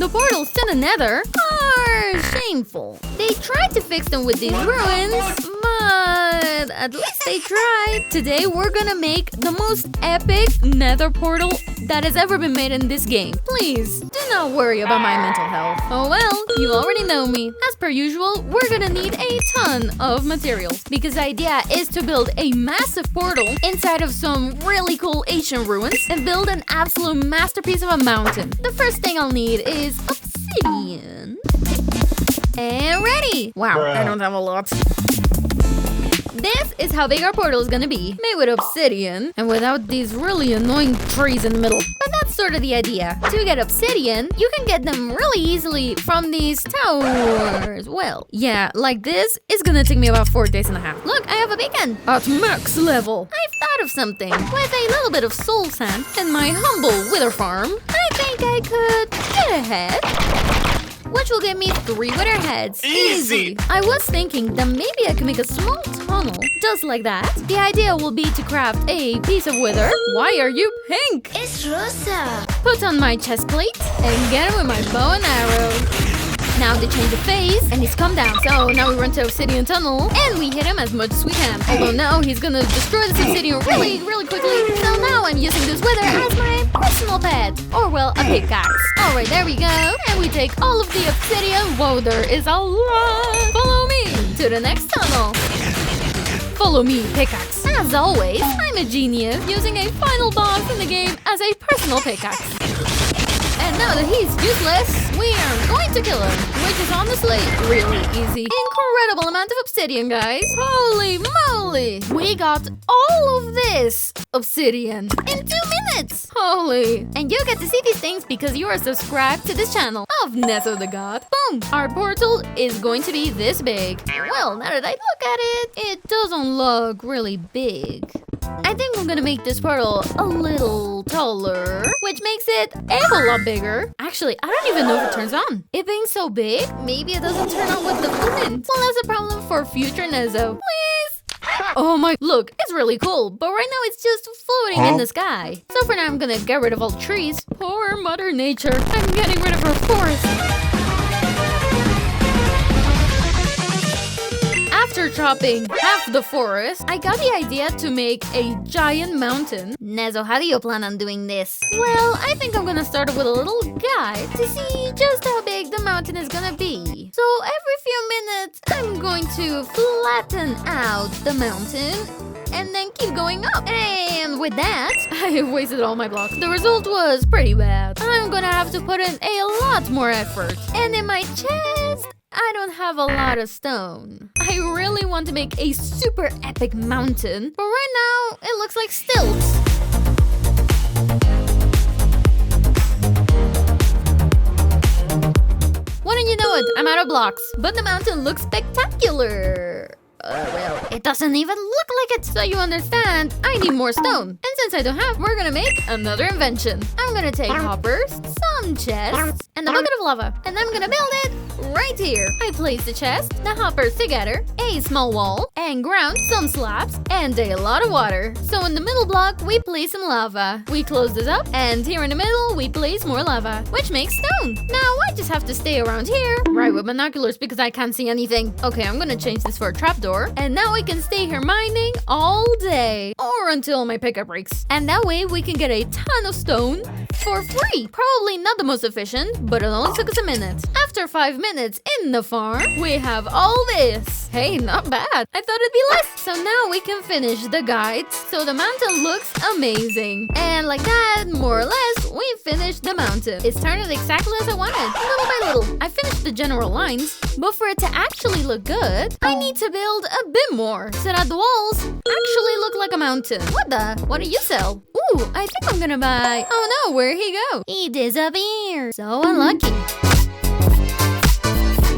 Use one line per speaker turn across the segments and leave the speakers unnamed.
The portals to the Nether are shameful. They tried to fix them with these ruins, but at least they tried. Today we're gonna make the most epic Nether portal that has ever been made in this game. Please, do not worry about my mental health. Oh well, you already know me. As per usual, we're gonna need a ton of materials because the idea is to build a massive portal inside of some really cool ancient ruins and build an absolute masterpiece of a mountain. The first thing I'll need is obsidian. And ready! Wow, I don't have a lot. This is how big our portal is gonna be. Made with obsidian and without these really annoying trees in the middle. But that's sort of the idea. To get obsidian, you can get them really easily from these towers. Well, yeah, like this is gonna take me about 4 days and a half. Look, I have a beacon at max level. I've thought of something. With a little bit of soul sand and my humble wither farm, I think I could get ahead. Which will give me 3 wither heads.
Easy!
I was thinking that maybe I could make a small tunnel, just like that. The idea will be to craft a piece of wither. Why are you pink?
It's Rosa.
Put on my chest plate and get him with my bow and arrow. Now they change the phase and he's come down. So now we run to obsidian tunnel and we hit him as much as we can. Although now he's gonna destroy this obsidian really quickly. So now I'm using this wither as my personal pet. Or well, a pickaxe. Alright, there we go. And we take all of the obsidian. Whoa, there is a lot. Follow me to the next tunnel. Follow me, pickaxe. As always, I'm a genius, using a final boss in the game as a personal pickaxe. And now that he's useless, we are going to kill him, which is honestly really easy. Incredible amount of obsidian, guys. Holy moly! We got all of this obsidian in 2 minutes. Holy. And you get to see these things because you are subscribed to this channel of Nezo the God. Boom! Our portal is going to be this big. Well, now that I look at it, it doesn't look really big. I think I'm gonna make this portal a little taller, which makes it a whole lot bigger. Actually, I don't even know if it turns on. It being so big, maybe it doesn't turn on with the flint. Well, that's a problem for future Nezo. Please! Oh my, look, it's really cool, but right now it's just floating in the sky. So for now, I'm gonna get rid of all the trees. Poor Mother Nature. I'm getting rid of her forest. After chopping half the forest, I got the idea to make a giant mountain. Nezo, how do you plan on doing this? Well, I think I'm gonna start with a little guide to see just how big the mountain is gonna be. So every few minutes, I'm going to flatten out the mountain and then keep going up. And with that, I wasted all my blocks. The result was pretty bad. I'm gonna have to put in a lot more effort. And in my chest, I don't have a lot of stone. I really want to make a super epic mountain, but right now it looks like stilts. Wouldn't you know it, I'm out of blocks, but the mountain looks spectacular. Well, it doesn't even look like it. So you understand, I need more stone. And since I don't have, we're gonna make another invention. I'm gonna take hoppers, some chests, and a bucket of lava. And I'm gonna build it right here. I place the chest, the hoppers together, a small wall, and ground some slabs, and a lot of water. So in the middle block, we place some lava. We close this up, and here in the middle, we place more lava, which makes stone. Now I just have to stay around here, right with binoculars because I can't see anything. Okay, I'm gonna change this for a trapdoor. And now we can stay here mining all day or until my pickup breaks. And that way we can get a ton of stone for free. Probably not the most efficient, but it only took us a minute. After 5 minutes in the farm, we have all this. Hey, not bad. I thought it'd be less. So now we can finish the guides. So the mountain looks amazing. And like that, more or less, we finished the mountain. It's turned out exactly as I wanted, little by little. I finished the general lines, but for it to actually look good, I need to build a bit more so that the walls actually look like a mountain. What do you sell? Ooh, I think I'm gonna buy... Oh no, where'd he go? He disappeared. So unlucky.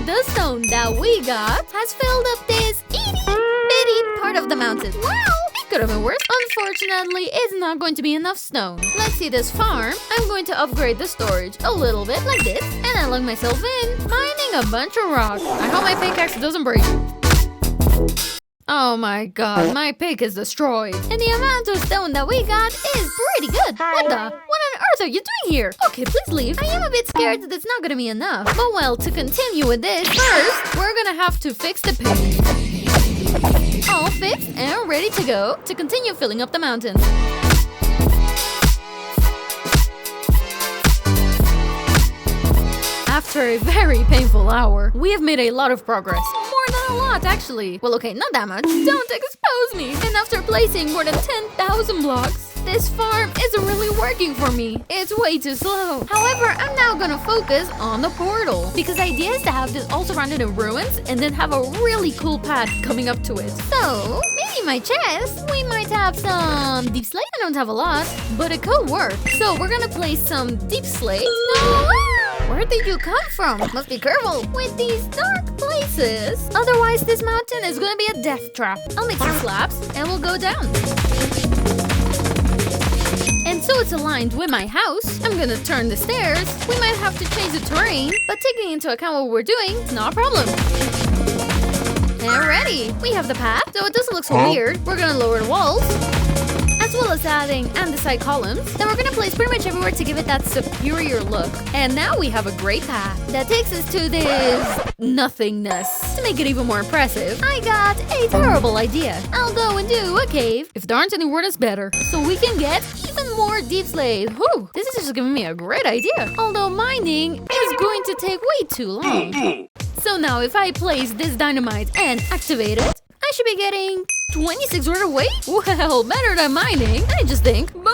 The stone that we got has filled up this itty-bitty part of the mountain. Wow, it could have been worse. Unfortunately, it's not going to be enough stone. Let's see this farm. I'm going to upgrade the storage a little bit like this. And I log myself in, mining a bunch of rock. I hope my pickaxe doesn't break. Oh my god, my pick is destroyed. And the amount of stone that we got is pretty good. What on earth are you doing here? Okay, please leave. I am a bit scared that it's not gonna be enough. But well, to continue with this, first, we're gonna have to fix the pick. All fixed and ready to go to continue filling up the mountain. After a very painful hour, we have made a lot of progress. More than a lot, actually. Well, okay, not that much. Don't expose me. And after placing more than 10,000 blocks, this farm isn't really working for me. It's way too slow. However, I'm now gonna focus on the portal. Because the idea is to have this all surrounded in ruins and then have a really cool path coming up to it. So, maybe in my chest, we might have some deep slate. I don't have a lot, but it could work. So, we're gonna place some deep slate. Where did you come from? Must be careful with these dark places. Otherwise, this mountain is gonna be a death trap. I'll make some slabs and we'll go down. And so it's aligned with my house. I'm gonna turn the stairs. We might have to change the terrain, but taking into account what we're doing, it's not a problem. And ready. We have the path, so it doesn't look so weird. We're gonna lower the walls, as well as adding andesite columns. Then we're gonna place pretty much everywhere to give it that superior look. And now we have a great path that takes us to this nothingness. To make it even more impressive, I got a terrible idea. I'll go and do a cave. If there aren't any word, it's better. So we can get even more deep slate. Whew, this is just giving me a great idea. Although mining is going to take way too long. So now if I place this dynamite and activate it, I should be getting 26 right away? Well, better than mining, I just think. Boom!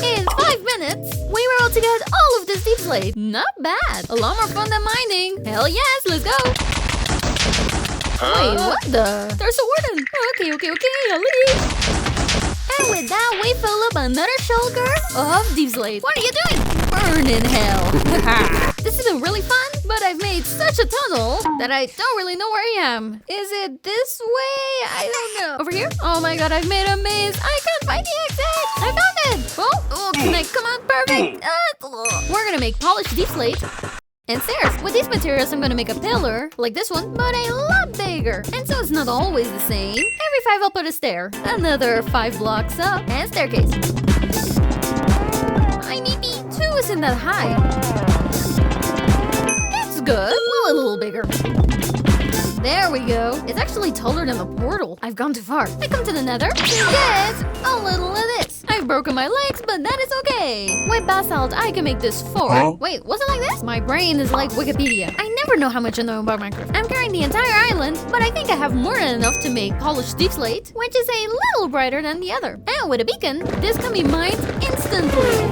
In 5 minutes, we were able to get all of this deep slate. Not bad. A lot more fun than mining. Hell yes, let's go. Wait, what the? There's a warden. Okay, I'll leave. And with that, we fill up another shulker of deep slate. What are you doing? Burn in hell. This isn't really fun, but I've made such a tunnel that I don't really know where I am. Is it this way? I don't know. Over here? Oh my god, I've made a maze. I can't find the exit. I found it. Oh, can I come on? Perfect. We're gonna make polished deep slate and stairs. With these materials, I'm gonna make a pillar, like this one, but a lot bigger. And so it's not always the same. Every 5 I'll put a stair. Another 5 blocks up, and staircase. Maybe 2 isn't that high. That's good. Well, a little bigger. There we go. It's actually taller than the portal. I've gone too far. I come to the Nether to get a little of this. I've broken my legs, but that is okay. With basalt, I can make this 4. Wait, was it like this? My brain is like Wikipedia. I never know how much I know about Minecraft. I'm carrying the entire island, but I think I have more than enough to make polished deep slate, which is a little brighter than the other. And with a beacon, this can be mined instantly.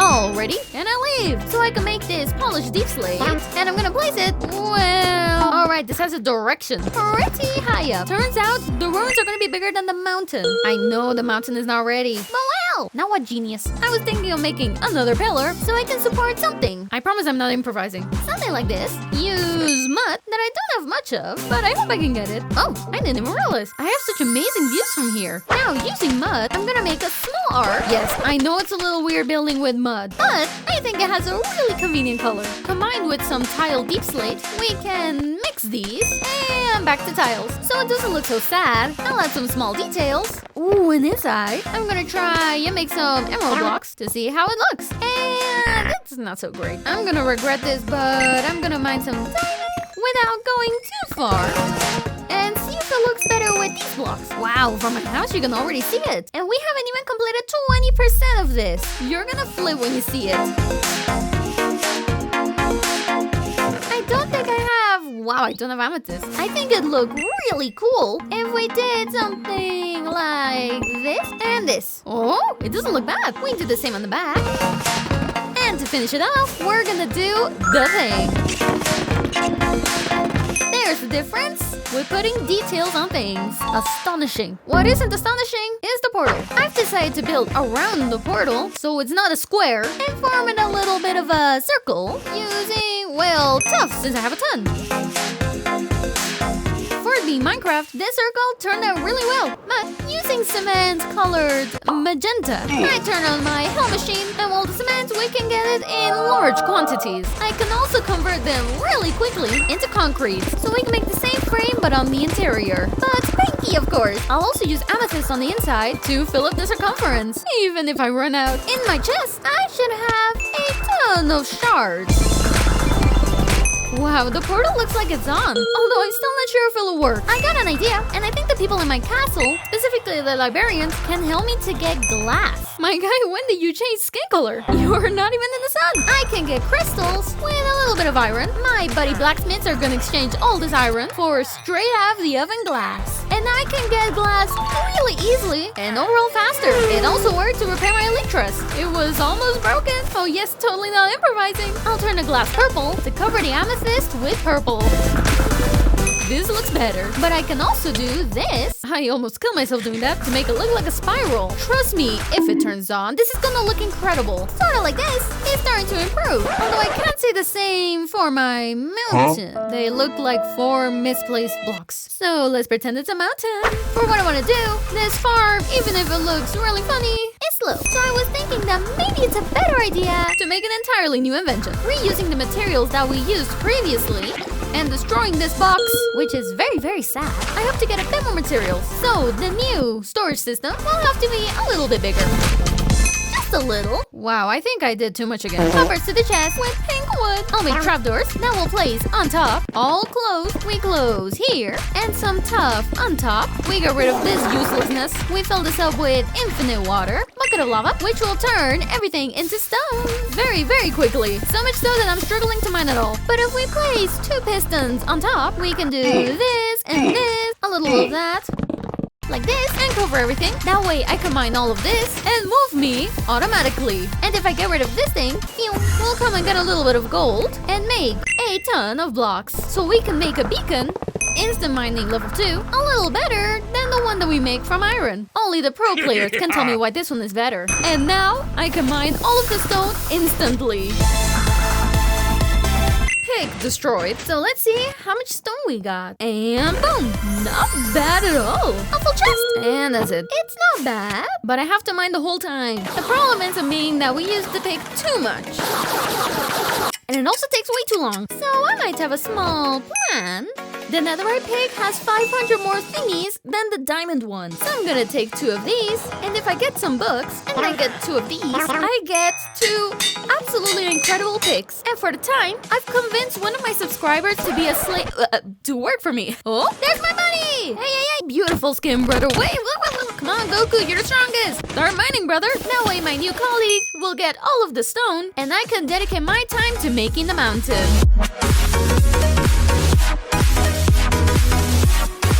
Already, and I leave, so I can make this polished deep slate, and I'm gonna place it, well, alright, this has a direction, pretty high up. Turns out, the ruins are gonna be bigger than the mountain. I know the mountain is not ready, but well, now what genius. I was thinking of making another pillar, so I can support something. I promise I'm not improvising. Something like this. Use mud that I don't have much of, but I hope I can get it. Oh, I didn't even realize. I have such amazing views from here. Now, using mud, I'm gonna make a small ark. Yes, I know it's a little weird building with mud, but I think it has a really convenient color. Combined with some tile deep slate, we can mix these and back to tiles. So it doesn't look so sad. I'll add some small details. Ooh, and inside, I'm gonna try and make some emerald blocks to see how it looks. And it's not so great. I'm gonna regret this, but I'm gonna mine some diamonds without going too far. And see if it looks better with these blocks. Wow, from my house you can already see it. And we haven't even completed 20% of this. You're gonna flip when you see it. I don't think I have... Wow, I don't have amethyst. I think it'd look really cool if we did something like this and this. Oh, it doesn't look bad. We can do the same on the back. And to finish it off, we're gonna do the thing. There's the difference with putting details on things. Astonishing. What isn't astonishing is the portal. I've decided to build around the portal so it's not a square and form in a little bit of a circle using, well, tough since I have a ton. For it being Minecraft, this circle turned out really well, but using some cement colored magenta. I turn on my hell machine, and while the cement, we can get it in large quantities. I can also convert them really quickly into concrete, so we can make the same frame but on the interior. But pinky, of course. I'll also use amethyst on the inside to fill up the circumference. Even if I run out, in my chest, I should have a ton of shards. Wow, the portal looks like it's on, although I'm still not sure if it'll work. I got an idea, and I think the people in my castle, specifically the librarians, can help me to get glass. My guy, when did you change skin color? You're not even in the sun. I can get crystals with a little bit of iron. My buddy blacksmiths are gonna exchange all this iron for straight out of the oven glass. And I can get glass really easily and overall faster. It also worked to repair my elytras. It was almost broken. Oh yes, totally not improvising. I'll turn the glass purple to cover the amethyst with purple. This looks better, but I can also do this. I almost killed myself doing that to make it look like a spiral. Trust me, if it turns on, this is gonna look incredible. Sort of like this. It's starting to improve. Although I can't say the same for my mountain. They look like 4 misplaced blocks. So let's pretend it's a mountain. For what I want to do, this farm, even if it looks really funny, is slow. So I was thinking that maybe it's a better idea to make an entirely new invention, reusing the materials that we used previously and destroying this box, which is very, very sad. I hope to get a bit more materials. So the new storage system will have to be a little bit bigger. Just a little. Wow, I think I did too much again. Covers to the chest with pink wood. I'll make trapdoors that will place on top. All closed. We close here. And some tuff on top. We get rid of this uselessness. We fill this up with infinite water. Bucket of lava, which will turn everything into stone. Very, very quickly. So much so that I'm struggling to mine it all. But if we place 2 pistons on top, we can do this and this. A little of that. Like this, and cover everything. That way I can mine all of this and move me automatically. And if I get rid of this thing, we'll come and get a little bit of gold and make a ton of blocks. So we can make a beacon, instant mining level 2, a little better than the one that we make from iron. Only the pro players can tell me why this one is better. And now I can mine all of the stone instantly. Pick destroyed. So let's see how much stone we got. And boom! Not bad at all. A full chest. And that's it. It's not bad, but I have to mine the whole time. The problem ends up being that we used to pick too much. And it also takes way too long. So I might have a small plan. The netherite pig has 500 more thingies than the diamond one. So I'm gonna take 2 of these. And if I get some books, and I get 2 of these, I get 2 absolutely incredible picks. And for the time, I've convinced one of my subscribers to be a slave, to work for me. Oh, there's my money! Hey, beautiful skin, brother. Wait, come on, Goku, you're the strongest. Start mining, brother. That way my new colleague will get all of the stone, and I can dedicate my time to making the mountain.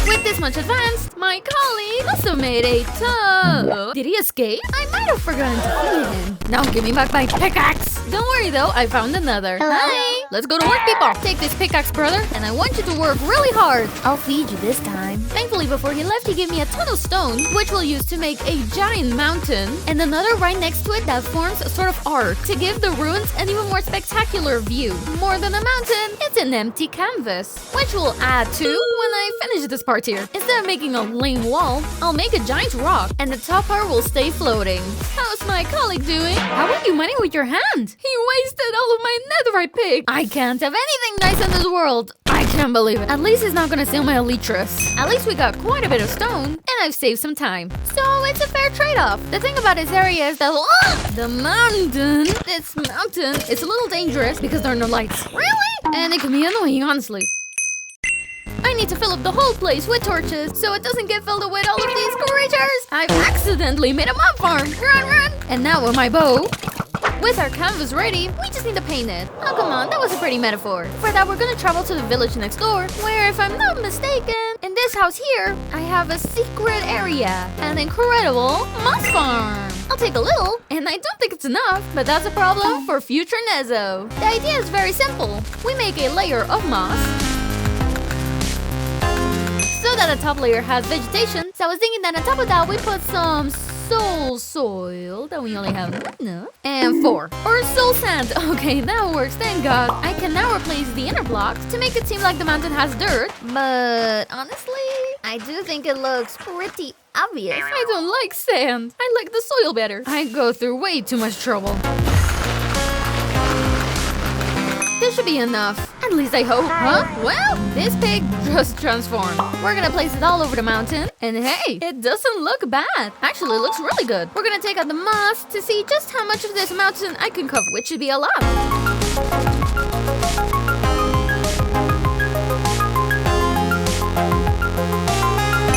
With this much advanced, my colleague must have made a ton. Did he escape? I might have forgotten to feed him. Now give me back my pickaxe. Don't worry though, I found another.
Hello?
Hi! Let's go to work, people. Take this pickaxe, brother, and I want you to work really hard. I'll feed you this time. Thankfully, before he left, he gave me a ton of stone, which we'll use to make a giant mountain, and another right next to it that forms a sort of arc to give the ruins an even more spectacular view. More than a mountain, it's an empty canvas, which we'll add to when I finish this part here. Instead of making a lame wall, I'll make a giant rock, and the top part will stay floating. How's my colleague doing? How are you mining with your hand? He wasted all of my netherite pig. I can't have anything nice in this world. I can't believe it. At least he's not gonna steal my elytras. At least we got quite a bit of stone, and I've saved some time. So it's a fair trade-off. The thing about this area is that this mountain, it's a little dangerous because there are no lights. Really? And it can be annoying, honestly. I need to fill up the whole place with torches so it doesn't get filled up with all of these creatures. I've accidentally made a mob farm. Run! And now with my bow, with our canvas ready, we just need to paint it. Oh, come on, that was a pretty metaphor. For that, we're gonna travel to the village next door, where, if I'm not mistaken, in this house here, I have a secret area, an incredible moss farm. I'll take a little, and I don't think it's enough, but that's a problem for future Nezo. The idea is very simple. We make a layer of moss, so that the top layer has vegetation. So I was thinking that on top of that we put some soul soil that we only have enough. And 4. Or soul sand. Okay, that works, thank God. I can now replace the inner blocks to make it seem like the mountain has dirt. But honestly, I do think it looks pretty obvious. I don't like sand. I like the soil better. I go through way too much trouble. This should be enough. At least I hope. Huh? Well, this pig just transformed. We're gonna place it all over the mountain. And hey, it doesn't look bad. Actually, it looks really good. We're gonna take out the moss to see just how much of this mountain I can cover, which should be a lot.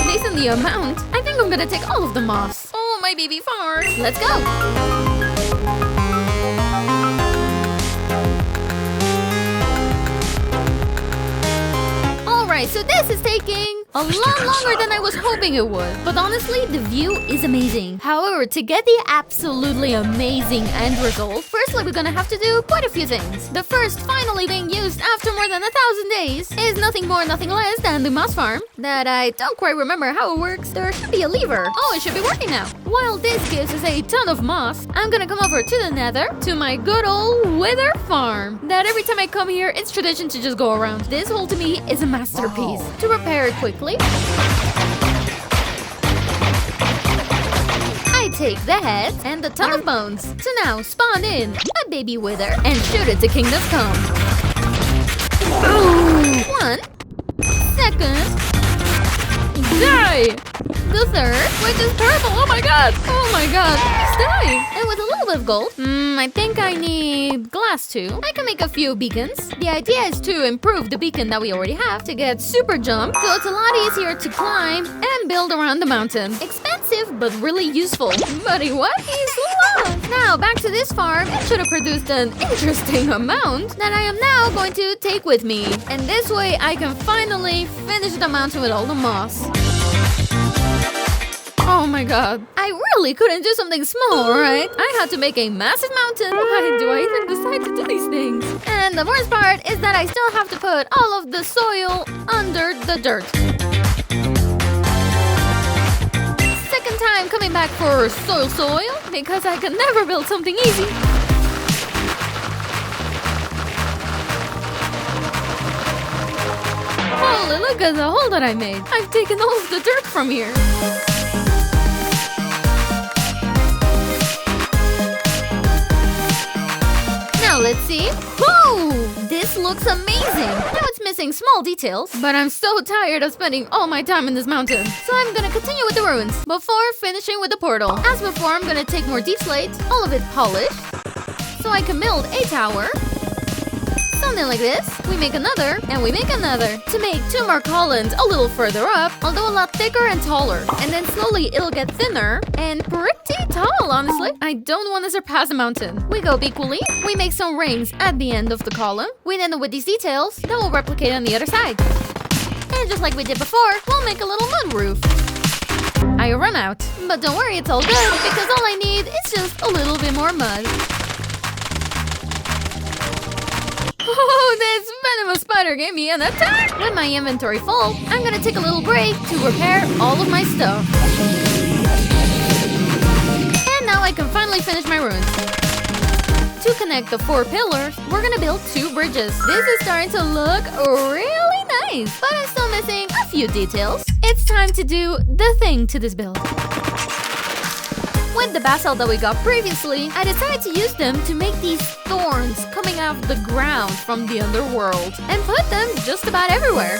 Based on the amount, I think I'm gonna take all of the moss. Oh, my baby farm. Let's go. Alright, so this is taking a lot longer than I was hoping it would. But honestly, the view is amazing. However, to get the absolutely amazing end result, firstly we're gonna have to do quite a few things. The first finally being used after more than 1,000 days is nothing more, nothing less than the moss farm. That I don't quite remember how it works. There should be a lever. Oh, it should be working now. While this gives us a ton of moss, I'm gonna come over to the Nether, to my good old Wither farm. That every time I come here, it's tradition to just go around. This hole to me is a masterpiece. To repair it quickly, I take the head and a ton of bones to now spawn in a baby wither and shoot it to Kingdom Come. Boom! 1 second. Die! The third, which is purple. Oh my god! Oh my god! He's dying! And with a little bit of gold, I think I need glass too. I can make a few beacons. The idea is to improve the beacon that we already have to get super jump, so it's a lot easier to climb and build around the mountain. Expensive, but really useful. Buddy, what? He's lost! Now, back to this farm. It should have produced an interesting amount that I am now going to take with me. And this way, I can finally finish the mountain with all the moss. Oh my god. I really couldn't do something small, right? I had to make a massive mountain. Why do I even decide to do these things? And the worst part is that I still have to put all of the soil under the dirt. Second time coming back for soil because I can never build something easy. Holy, look at the hole that I made. I've taken all of the dirt from here. Now let's see. Whoa! This looks amazing. Now it's missing small details, but I'm so tired of spending all my time in this mountain. So I'm gonna continue with the ruins before finishing with the portal. As before, I'm gonna take more deep slate, all of it polished, so I can build a tower. Something like this. We make another, and we make another. To make 2 more columns a little further up, although a lot thicker and taller. And then slowly it'll get thinner and pretty tall, honestly. I don't want to surpass the mountain. We go equally. We make some rings at the end of the column. We end with these details that will replicate on the other side. And just like we did before, we'll make a little mud roof. I run out. But don't worry, it's all good, because all I need is just a little bit more mud. Oh, this venomous spider gave me an attack! With my inventory full, I'm gonna take a little break to repair all of my stuff. And now I can finally finish my runes. To connect the 4 pillars, we're gonna build 2 bridges. This is starting to look really nice, but I'm still missing a few details. It's time to do the thing to this build. With the basalt that we got previously, I decided to use them to make these thorns coming out of the ground from the underworld and put them just about everywhere.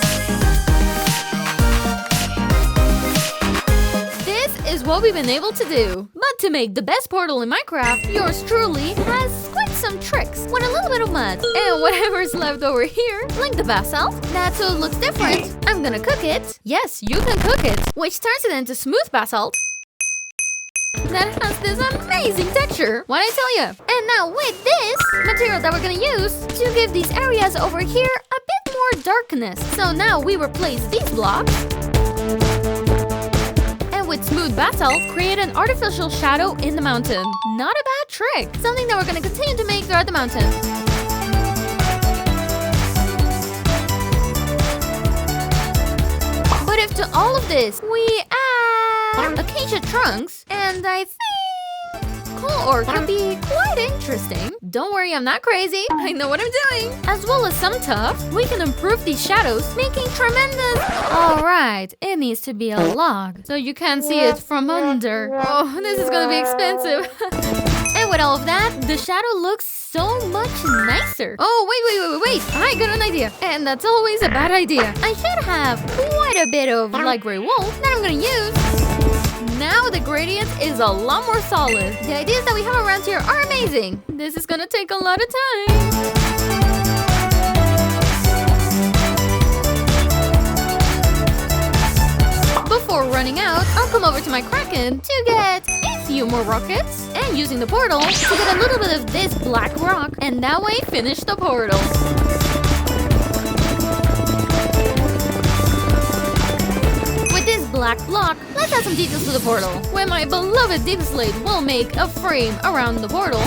This is what we've been able to do. But to make the best portal in Minecraft, yours truly has quite some tricks with a little bit of mud. And whatever's left over here, like the basalt, that's so it looks different. I'm gonna cook it. Yes, you can cook it, which turns it into smooth basalt that has this amazing texture. What'd I tell you? And now with this material that we're gonna use to give these areas over here a bit more darkness. So now we replace these blocks and with smooth basalt create an artificial shadow in the mountain. Not a bad trick. Something that we're gonna continue to make throughout the mountain. But if to all of this we add acacia trunks, and I think coal ore could be quite interesting. Don't worry, I'm not crazy. I know what I'm doing. As well as some tuff, we can improve these shadows, making tremendous... Alright, it needs to be a log, so you can't see it from under. Oh, this is gonna be expensive. And with all of that, the shadow looks so much nicer. Oh, wait. I got an idea. And that's always a bad idea. I should have quite a bit of light gray wool that I'm gonna use. Now the gradient is a lot more solid. The ideas that we have around here are amazing. This is gonna take a lot of time. Before running out, I'll come over to my Kraken to get a few more rockets and using the portal to get a little bit of this black rock and that way finish the portal. With this black block, let's add some details to the portal. Where my beloved deep slate will make a frame around the portal.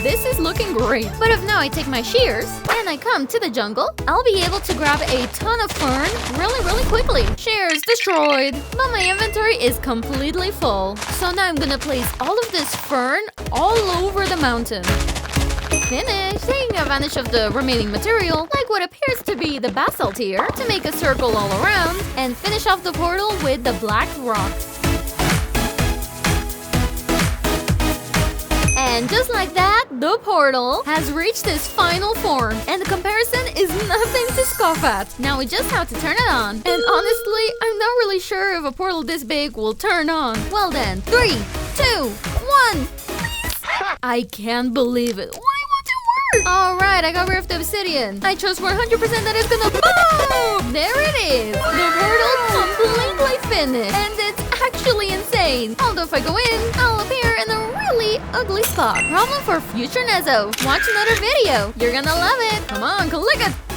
This is looking great. But if now I take my shears and I come to the jungle, I'll be able to grab a ton of fern really quickly. Shears destroyed. But my inventory is completely full. So now I'm gonna place all of this fern all over the mountain. Finish. Taking advantage of the remaining material, like what appears to be the basalt here, to make a circle all around and finish off the portal with the black rock. And just like that, the portal has reached its final form. And the comparison is nothing to scoff at. Now we just have to turn it on. And honestly, I'm not really sure if a portal this big will turn on. Well then, 3, 2, 1. I can't believe it. Why won't it work? Alright, I got rid of the obsidian. I trust 100% that it's gonna boom! There it is. The portal completely finished. And it's actually insane. Although if I go in, I'll appear in a really ugly spot. Problem for future Nezo. Watch another video. You're gonna love it. Come on, click it.